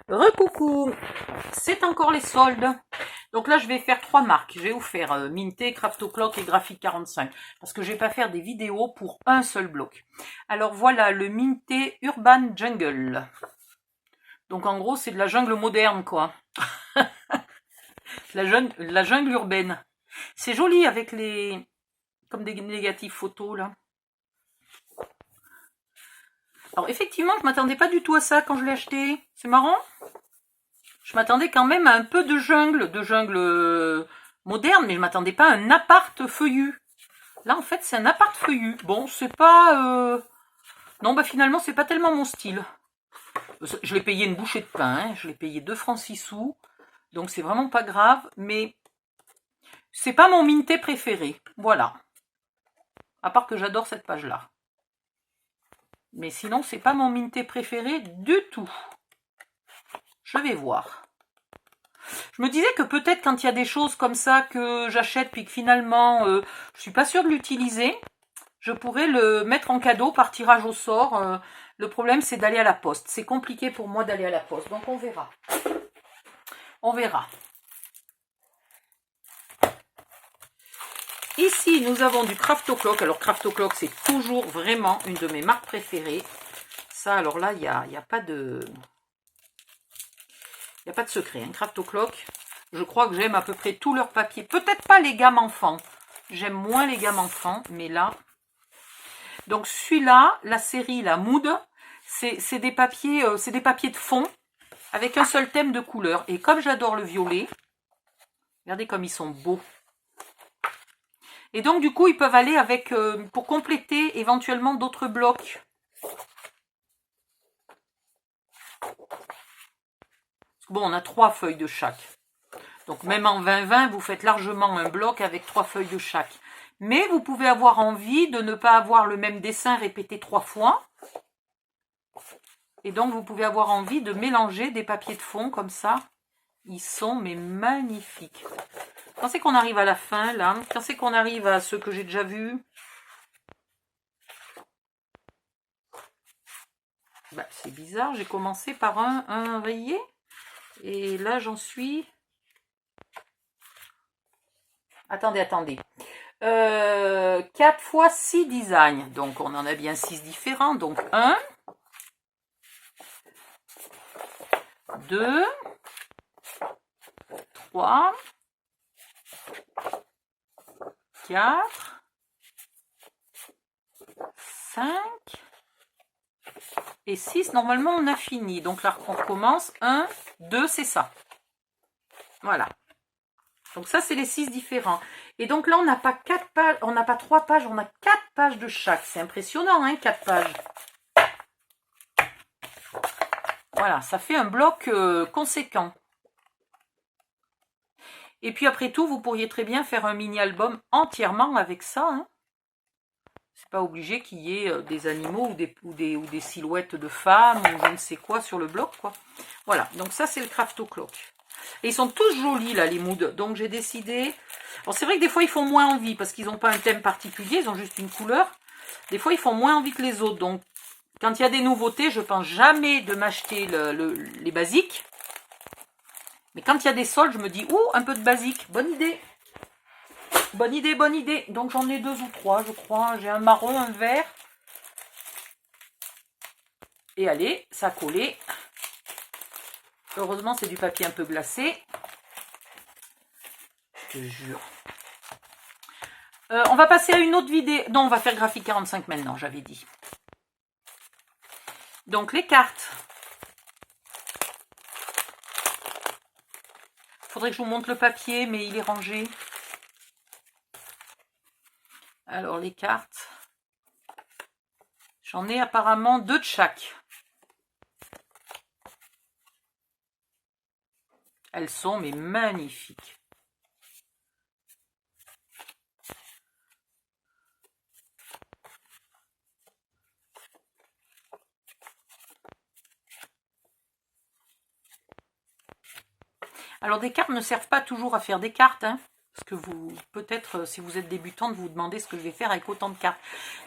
Recoucou, c'est encore les soldes. Donc là, je vais faire trois marques. Je vais vous faire Minté, Craftoclock et Graphic 45 parce que je vais pas faire des vidéos pour un seul bloc. Alors voilà, le Minté Urban Jungle. Donc en gros, c'est de la jungle moderne, quoi. La jungle urbaine. C'est joli avec les... comme des négatifs photos, là. Alors effectivement, je m'attendais pas du tout à ça quand je l'ai acheté. C'est marrant. Je m'attendais quand même à un peu de jungle moderne, mais je m'attendais pas à un appart feuillu. Là, en fait, c'est un appart feuillu. Bon, c'est pas... Non, bah finalement, c'est pas tellement mon style. Je l'ai payé une bouchée de pain, hein. Je l'ai payé 2 francs 6 sous. Donc, c'est vraiment pas grave, mais c'est pas mon Minté préféré. Voilà. À part que j'adore cette page-là. Mais sinon, c'est pas mon Minté préféré du tout. Je vais voir. Je me disais que peut-être quand il y a des choses comme ça que j'achète puis que finalement je suis pas sûre de l'utiliser, je pourrais le mettre en cadeau par tirage au sort. Le problème c'est d'aller à la poste. C'est compliqué pour moi d'aller à la poste, donc on verra. On verra. Ici nous avons du Craftoclock. Alors Craftoclock c'est toujours vraiment une de mes marques préférées. Ça alors là il n'y a pas de... Il n'y a pas de secret, hein. Craftoclock, je crois que j'aime à peu près tous leurs papiers. Peut-être pas les gammes enfants. J'aime moins les gammes enfants, mais là... Donc celui-là, la série, la Mood, c'est des papiers de fond avec un seul thème de couleur. Et comme j'adore le violet, regardez comme ils sont beaux. Et donc du coup, ils peuvent aller avec, pour compléter éventuellement d'autres blocs. Bon, on a 3 feuilles de chaque. Donc même en 20-20, vous faites largement un bloc avec 3 feuilles de chaque. Mais vous pouvez avoir envie de ne pas avoir le même dessin répété 3 fois. Et donc vous pouvez avoir envie de mélanger des papiers de fond comme ça. Ils sont mais magnifiques. Quand c'est qu'on arrive à la fin là? Quand c'est qu'on arrive à ceux que j'ai déjà vus? Bah, c'est bizarre, j'ai commencé par un rayé. Et là j'en suis... Attendez. 4 fois 6 designs. Donc on en a bien 6 différents. Donc 1, 2, 3, 4, 5 et 6. Normalement on a fini. Donc là on recommence. 1, 2, c'est ça. Voilà. Donc ça c'est les 6 différents. Et donc là on n'a pas 4 pages, on n'a pas 3 pages, on a 4 pages de chaque. C'est impressionnant, hein, 4 pages. Voilà, ça fait un bloc conséquent. Et puis après tout, vous pourriez très bien faire un mini-album entièrement avec ça. Hein. C'est pas obligé qu'il y ait des animaux ou des silhouettes de femmes ou je ne sais quoi sur le bloc, quoi. Voilà, donc ça c'est le Craftoclock. Et ils sont tous jolis là, les moods. Donc j'ai décidé... Alors c'est vrai que des fois ils font moins envie parce qu'ils n'ont pas un thème particulier, ils ont juste une couleur. Des fois ils font moins envie que les autres. Donc quand il y a des nouveautés, je pense jamais de m'acheter les basiques. Mais quand il y a des soldes, je me dis, ouh, un peu de basique, bonne idée. Bonne idée. Donc j'en ai 2 ou 3, je crois. J'ai un marron, un vert. Et allez, ça a collé. Heureusement, c'est du papier un peu glacé. Je te jure. On va passer à une autre vidéo. Non, on va faire graphique 45 maintenant, j'avais dit. Donc les cartes. Faudrait que je vous montre le papier, mais il est rangé. Alors les cartes. J'en ai apparemment 2 de chaque. Elles sont mais magnifiques. Alors des cartes ne servent pas toujours à faire des cartes, hein, parce que vous, peut-être, si vous êtes débutante, vous vous demandez ce que je vais faire avec autant de cartes.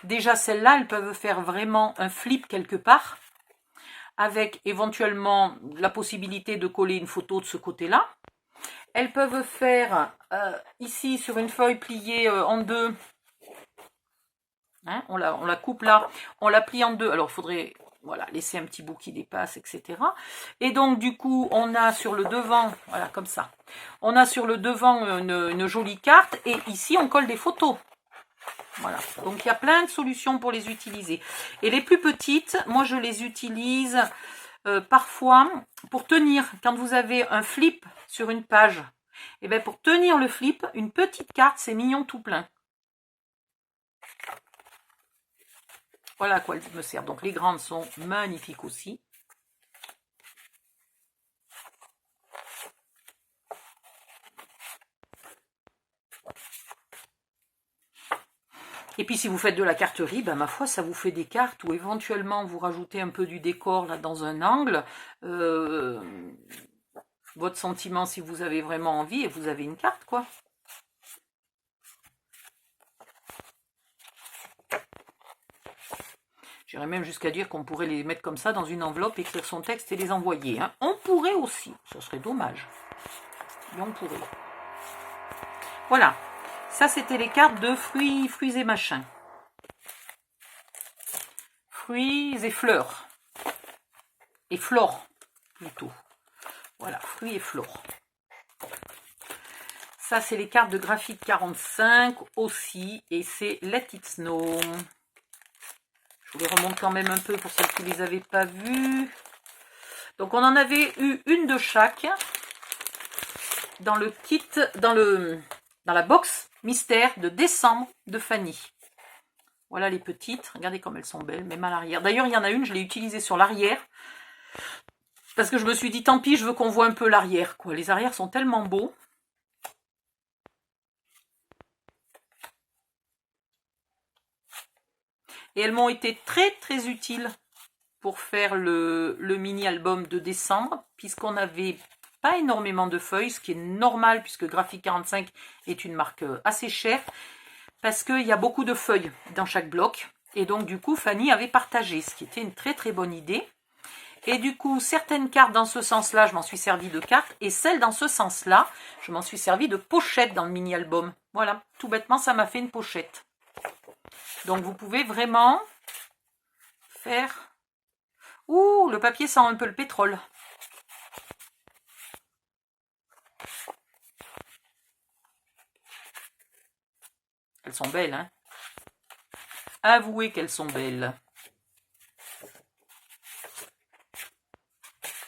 Déjà, celles-là, elles peuvent faire vraiment un flip quelque part. avec éventuellement la possibilité de coller une photo de ce côté-là. Elles peuvent faire ici sur une feuille pliée en deux. Hein, on la coupe là, on la plie en deux. Alors il faudrait voilà, laisser un petit bout qui dépasse, etc. Et donc du coup, on a sur le devant, voilà comme ça, on a sur le devant une jolie carte et ici on colle des photos. Voilà, donc il y a plein de solutions pour les utiliser. Et les plus petites, moi je les utilise parfois pour tenir, quand vous avez un flip sur une page, et bien pour tenir le flip, une petite carte, c'est mignon tout plein. Voilà à quoi elle me sert. Donc les grandes sont magnifiques aussi. Et puis si vous faites de la carterie, ben, ma foi, ça vous fait des cartes où éventuellement vous rajoutez un peu du décor là dans un angle. Votre sentiment si vous avez vraiment envie et vous avez une carte quoi. J'irais même jusqu'à dire qu'on pourrait les mettre comme ça dans une enveloppe, écrire son texte et les envoyer. Hein. On pourrait aussi, ça serait dommage. Mais on pourrait. Voilà, ça c'était les cartes de fruits et machins. Fruits et fleurs. Et flore, plutôt. Voilà, fruits et flores. Ça c'est les cartes de graphite 45 aussi, et c'est Let It Snow. Je vous les remonte quand même un peu pour celles qui ne les avaient pas vues. Donc on en avait eu une de chaque dans le kit, dans la box mystère de décembre de Fanny. Voilà les petites, regardez comme elles sont belles, même à l'arrière. D'ailleurs il y en a une, je l'ai utilisée sur l'arrière. Parce que je me suis dit tant pis, je veux qu'on voit un peu l'arrière. Les arrières sont tellement beaux. Et elles m'ont été très très utiles pour faire le mini-album de décembre, puisqu'on n'avait pas énormément de feuilles, ce qui est normal, puisque Graphic 45 est une marque assez chère, parce qu'il y a beaucoup de feuilles dans chaque bloc. Et donc du coup, Fanny avait partagé, ce qui était une très très bonne idée. Et du coup, certaines cartes dans ce sens-là, je m'en suis servi de cartes, et celles dans ce sens-là, je m'en suis servi de pochettes dans le mini-album. Voilà, tout bêtement, ça m'a fait une pochette. Donc vous pouvez vraiment faire... Ouh, le papier sent un peu le pétrole. Elles sont belles, hein. Avouez qu'elles sont belles.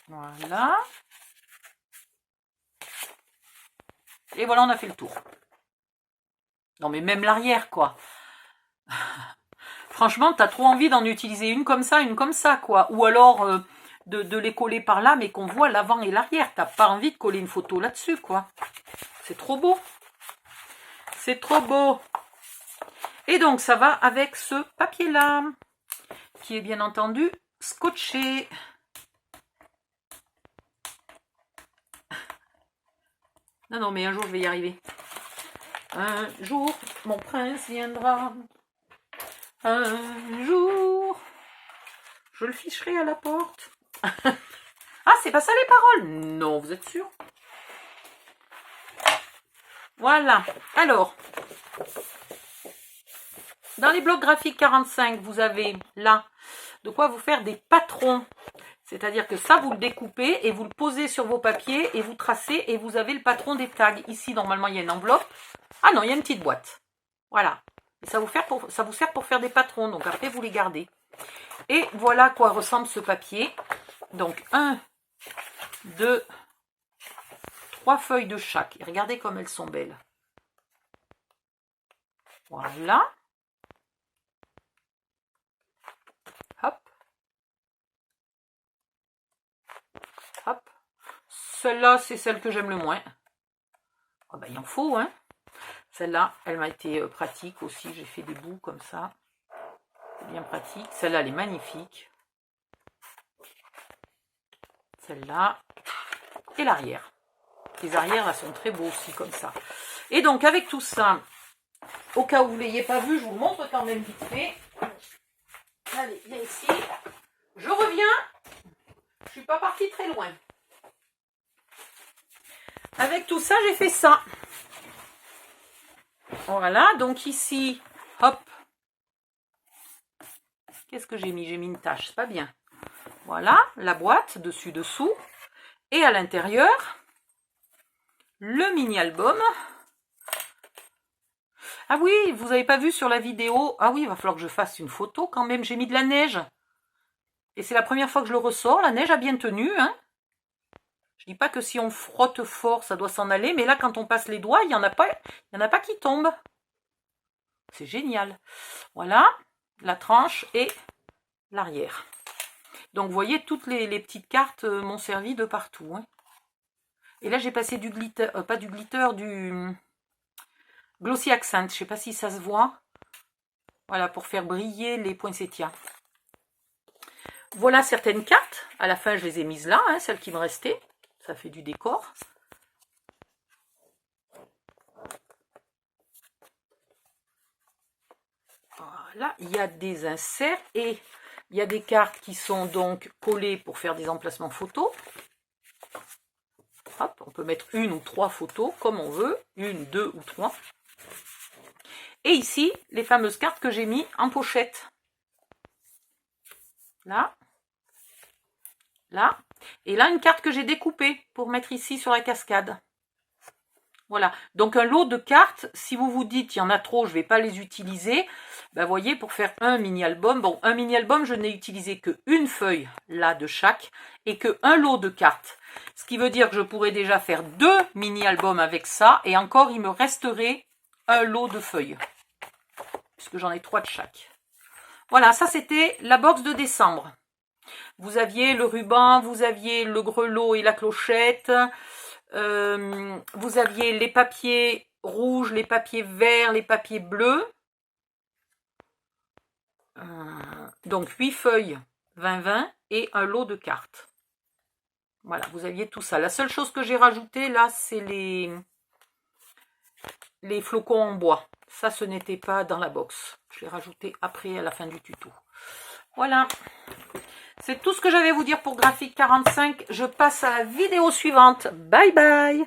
Voilà. Et voilà, on a fait le tour. Non mais même l'arrière, quoi. Franchement, t'as trop envie d'en utiliser une comme ça, quoi. Ou alors de les coller par là, mais qu'on voit l'avant et l'arrière. T'as pas envie de coller une photo là-dessus, quoi. C'est trop beau. C'est trop beau. Et donc, ça va avec ce papier-là, qui est bien entendu scotché. Non, mais un jour, je vais y arriver. Un jour, mon prince viendra. Un jour, je le ficherai à la porte. Ah, c'est pas ça les paroles? Non, vous êtes sûr? Voilà. Alors, dans les blocs graphiques 45, vous avez là de quoi vous faire des patrons. C'est-à-dire que ça, vous le découpez et vous le posez sur vos papiers et vous tracez et vous avez le patron des tags. Ici, normalement, il y a une enveloppe. Ah non, il y a une petite boîte. Voilà. Et ça vous sert pour faire des patrons. Donc après, vous les gardez. Et voilà à quoi ressemble ce papier. Donc, 1, 2, 3 feuilles de chaque. Et regardez comme elles sont belles. Voilà. Hop. Hop. Celle-là, c'est celle que j'aime le moins. Oh ben, il en faut, hein. Celle-là, elle m'a été pratique aussi. J'ai fait des bouts comme ça. C'est bien pratique. Celle-là, elle est magnifique. Celle-là. Et l'arrière. Les arrières, là, sont très beaux aussi, comme ça. Et donc, avec tout ça, au cas où vous ne l'ayez pas vu, je vous le montre quand même vite fait. Allez, viens ici. Je reviens. suis pas partie très loin. Avec tout ça, j'ai fait ça. Voilà, donc ici, hop. Qu'est-ce que j'ai mis? J'ai mis une tache, c'est pas bien. Voilà, la boîte, dessus-dessous. Et à l'intérieur, le mini-album. Ah oui, vous n'avez pas vu sur la vidéo. Ah oui, il va falloir que je fasse une photo quand même. J'ai mis de la neige. Et c'est la première fois que je le ressors. La neige a bien tenu, hein. Je dis pas que si on frotte fort, ça doit s'en aller. Mais là, quand on passe les doigts, il n'y en a pas qui tombent. C'est génial. Voilà, la tranche et l'arrière. Donc, vous voyez, toutes les petites cartes m'ont servi de partout. Hein. Et là, j'ai passé du glitter, pas du glitter, du glossy accent. Je ne sais pas si ça se voit. Voilà, pour faire briller les poinsettias. Voilà certaines cartes. À la fin, je les ai mises là, hein, celles qui me restaient. Ça fait du décor. Voilà, il y a des inserts et il y a des cartes qui sont donc collées pour faire des emplacements photos. Hop, on peut mettre 1 ou 3 photos comme on veut, 1, 2 ou 3. Et ici, les fameuses cartes que j'ai mis en pochette. Là, là, et là une carte que j'ai découpée pour mettre ici sur la cascade. Voilà, donc un lot de cartes, si vous vous dites il y en a trop, je ne vais pas les utiliser, ben vous voyez, pour faire un mini-album, bon, un mini-album, je n'ai utilisé qu'une feuille là de chaque et qu'un lot de cartes. Ce qui veut dire que je pourrais déjà faire 2 mini-albums avec ça et encore il me resterait un lot de feuilles, puisque j'en ai 3 de chaque. Voilà, ça c'était la box de décembre. Vous aviez le ruban, vous aviez le grelot et la clochette. Vous aviez les papiers rouges, les papiers verts, les papiers bleus. Donc 8 feuilles 20-20 et un lot de cartes. Voilà, vous aviez tout ça. La seule chose que j'ai rajouté là, c'est les flocons en bois. Ça, ce n'était pas dans la box. Je l'ai rajouté après à la fin du tuto. Voilà. C'est tout ce que j'avais à vous dire pour Graphique 45. Je passe à la vidéo suivante. Bye bye.